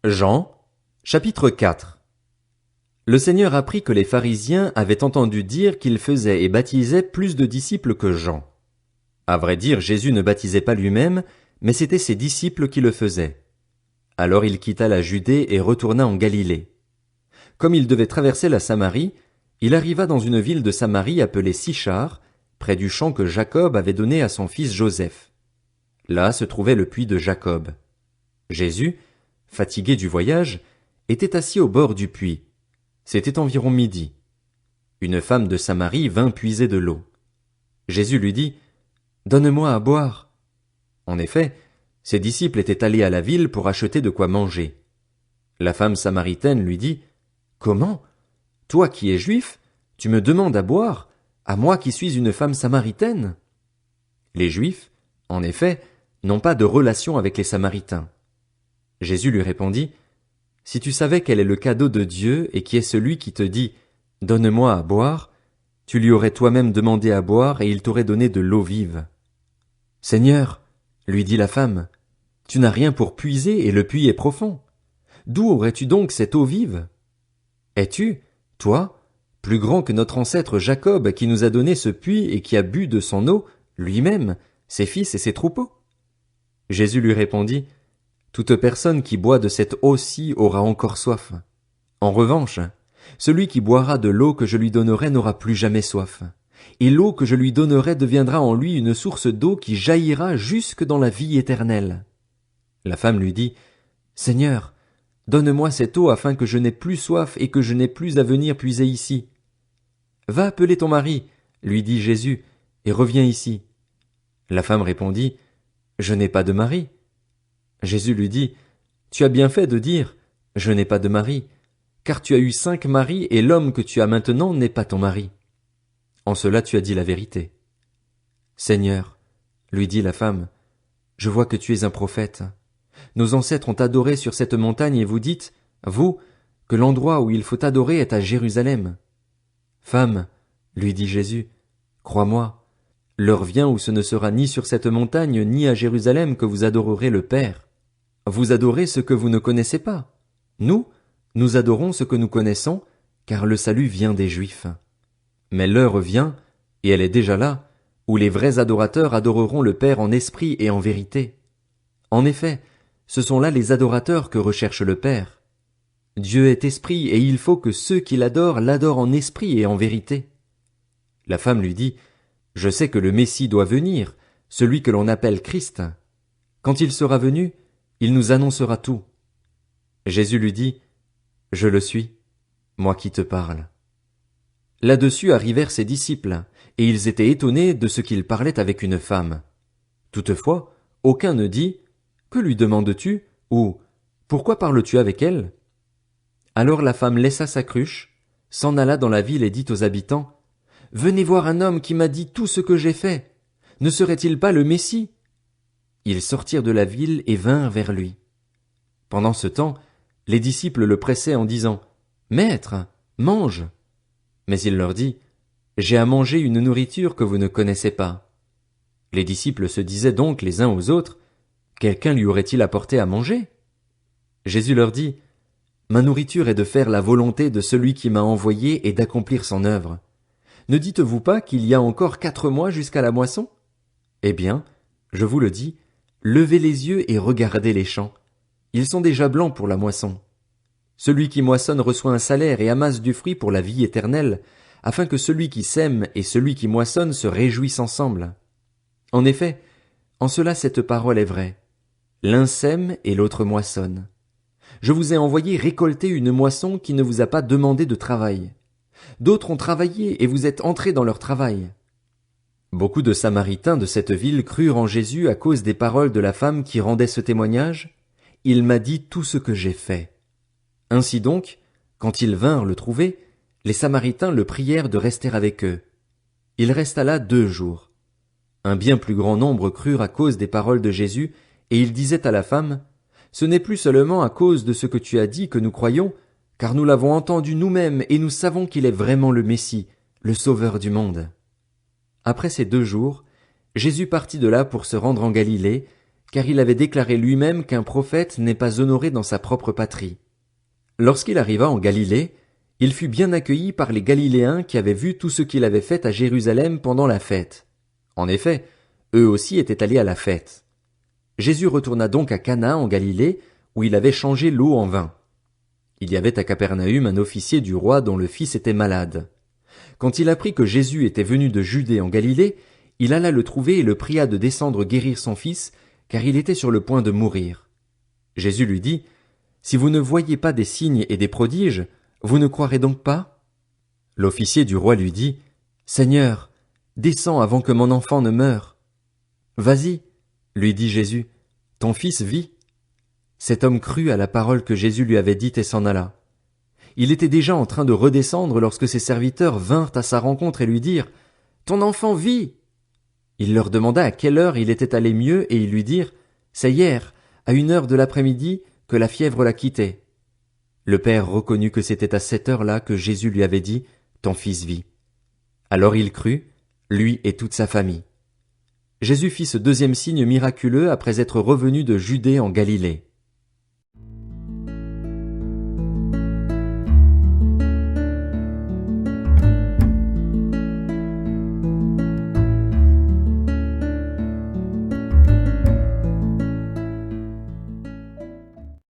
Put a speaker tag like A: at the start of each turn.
A: Jean, chapitre 4. Le Seigneur apprit que les pharisiens avaient entendu dire qu'il faisait et baptisait plus de disciples que Jean. À vrai dire, Jésus ne baptisait pas lui-même, mais c'étaient ses disciples qui le faisaient. Alors il quitta la Judée et retourna en Galilée. Comme il devait traverser la Samarie, il arriva dans une ville de Samarie appelée Sichar, près du champ que Jacob avait donné à son fils Joseph. Là se trouvait le puits de Jacob. Jésus, fatigué du voyage, était assis au bord du puits. C'était environ midi. Une femme de Samarie vint puiser de l'eau. Jésus lui dit, « Donne-moi à boire. » En effet, ses disciples étaient allés à la ville pour acheter de quoi manger. La femme samaritaine lui dit, « Comment? Toi qui es juif, tu me demandes à boire, à moi qui suis une femme samaritaine? » Les Juifs, en effet, n'ont pas de relation avec les Samaritains. Jésus lui répondit, « Si tu savais quel est le cadeau de Dieu et qui est celui qui te dit, « Donne-moi à boire », tu lui aurais toi-même demandé à boire et il t'aurait donné de l'eau vive. »« Seigneur, » lui dit la femme, « tu n'as rien pour puiser et le puits est profond. D'où aurais-tu donc cette eau vive? Es-tu, toi, plus grand que notre ancêtre Jacob qui nous a donné ce puits et qui a bu de son eau, lui-même, ses fils et ses troupeaux? » Jésus lui répondit, « Toute personne qui boit de cette eau-ci aura encore soif. En revanche, celui qui boira de l'eau que je lui donnerai n'aura plus jamais soif. Et l'eau que je lui donnerai deviendra en lui une source d'eau qui jaillira jusque dans la vie éternelle. » La femme lui dit, « Seigneur, donne-moi cette eau afin que je n'aie plus soif et que je n'aie plus à venir puiser ici. »« Va appeler ton mari, lui dit Jésus, et reviens ici. » La femme répondit, « Je n'ai pas de mari. » Jésus lui dit, « Tu as bien fait de dire, « Je n'ai pas de mari », car tu as eu 5 maris et l'homme que tu as maintenant n'est pas ton mari. En cela tu as dit la vérité. »« Seigneur, lui dit la femme, je vois que tu es un prophète. Nos ancêtres ont adoré sur cette montagne et vous dites, vous, que l'endroit où il faut adorer est à Jérusalem. Femme, lui dit Jésus, crois-moi, l'heure vient où ce ne sera ni sur cette montagne ni à Jérusalem que vous adorerez le Père. Vous adorez ce que vous ne connaissez pas. Nous adorons ce que nous connaissons, car le salut vient des Juifs. Mais l'heure vient, et elle est déjà là, où les vrais adorateurs adoreront le Père en esprit et en vérité. En effet, ce sont là les adorateurs que recherche le Père. Dieu est esprit, et il faut que ceux qui l'adorent en esprit et en vérité. La femme lui dit, « Je sais que le Messie doit venir, celui que l'on appelle Christ. Quand il sera venu, il nous annoncera tout. » Jésus lui dit, « Je le suis, moi qui te parle. » Là-dessus arrivèrent ses disciples, et ils étaient étonnés de ce qu'il parlait avec une femme. Toutefois, aucun ne dit, « Que lui demandes-tu » ou « Pourquoi parles-tu avec elle ?» Alors la femme laissa sa cruche, s'en alla dans la ville et dit aux habitants, « Venez voir un homme qui m'a dit tout ce que j'ai fait. Ne serait-il pas le Messie ?» Ils sortirent de la ville et vinrent vers lui. Pendant ce temps, les disciples le pressaient en disant, « Maître, mange !» Mais il leur dit, « J'ai à manger une nourriture que vous ne connaissez pas. » Les disciples se disaient donc les uns aux autres, « Quelqu'un lui aurait-il apporté à manger ?» Jésus leur dit, « Ma nourriture est de faire la volonté de celui qui m'a envoyé et d'accomplir son œuvre. Ne dites-vous pas qu'il y a encore 4 mois jusqu'à la moisson? Eh bien, je vous le dis, levez les yeux et regardez les champs. Ils sont déjà blancs pour la moisson. Celui qui moissonne reçoit un salaire et amasse du fruit pour la vie éternelle, afin que celui qui sème et celui qui moissonne se réjouissent ensemble. En effet, en cela cette parole est vraie. L'un sème et l'autre moissonne. Je vous ai envoyé récolter une moisson qui ne vous a pas demandé de travail. D'autres ont travaillé et vous êtes entrés dans leur travail. » Beaucoup de Samaritains de cette ville crurent en Jésus à cause des paroles de la femme qui rendait ce témoignage. « Il m'a dit tout ce que j'ai fait. » Ainsi donc, quand ils vinrent le trouver, les Samaritains le prièrent de rester avec eux. Il resta là 2 jours. Un bien plus grand nombre crurent à cause des paroles de Jésus, et ils disaient à la femme, « Ce n'est plus seulement à cause de ce que tu as dit que nous croyons, car nous l'avons entendu nous-mêmes et nous savons qu'il est vraiment le Messie, le Sauveur du monde. » Après ces 2 jours, Jésus partit de là pour se rendre en Galilée, car il avait déclaré lui-même qu'un prophète n'est pas honoré dans sa propre patrie. Lorsqu'il arriva en Galilée, il fut bien accueilli par les Galiléens qui avaient vu tout ce qu'il avait fait à Jérusalem pendant la fête. En effet, eux aussi étaient allés à la fête. Jésus retourna donc à Cana en Galilée, où il avait changé l'eau en vin. Il y avait à Capernaüm un officier du roi dont le fils était malade. Quand il apprit que Jésus était venu de Judée en Galilée, il alla le trouver et le pria de descendre guérir son fils, car il était sur le point de mourir. Jésus lui dit, « Si vous ne voyez pas des signes et des prodiges, vous ne croirez donc pas ?» L'officier du roi lui dit, « Seigneur, descends avant que mon enfant ne meure. »« Vas-y, » lui dit Jésus, « ton fils vit. » Cet homme crut à la parole que Jésus lui avait dite et s'en alla. Il était déjà en train de redescendre lorsque ses serviteurs vinrent à sa rencontre et lui dirent, « Ton enfant vit !» Il leur demanda à quelle heure il était allé mieux et ils lui dirent, « C'est hier, à 1 heure de l'après-midi, que la fièvre l'a quitté. » Le père reconnut que c'était à cette heure-là que Jésus lui avait dit, « Ton fils vit. » Alors il crut, lui et toute sa famille. Jésus fit ce deuxième signe miraculeux après être revenu de Judée en Galilée.